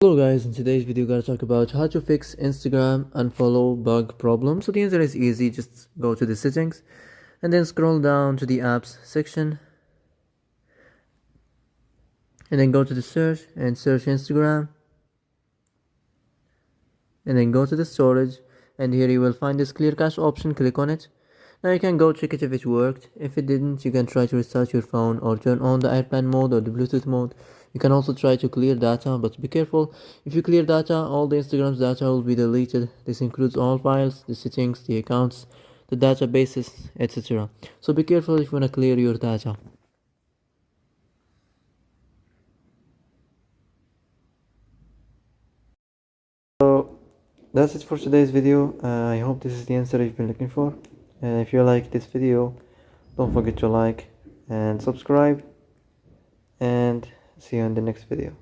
Hello guys, in today's video we're gonna talk about how to fix Instagram unfollow bug problem. So the answer is easy. Just go to the settings and then scroll down to the apps section and then go to the search and search Instagram and then go to the storage, and here you will find this clear cache option. Click on it. Now you can go check it if it worked. If it didn't, you can try to restart your phone or turn on the airplane mode or the Bluetooth mode. You can also try to clear data, but be careful. If you clear data, all the Instagram's data will be deleted. This includes all files, the settings, the accounts, the databases, etc. So be careful if you want to clear your data. So that's it for today's video. I hope this is the answer you've been looking for. If you like this video, don't forget to like and subscribe, and see you in the next video.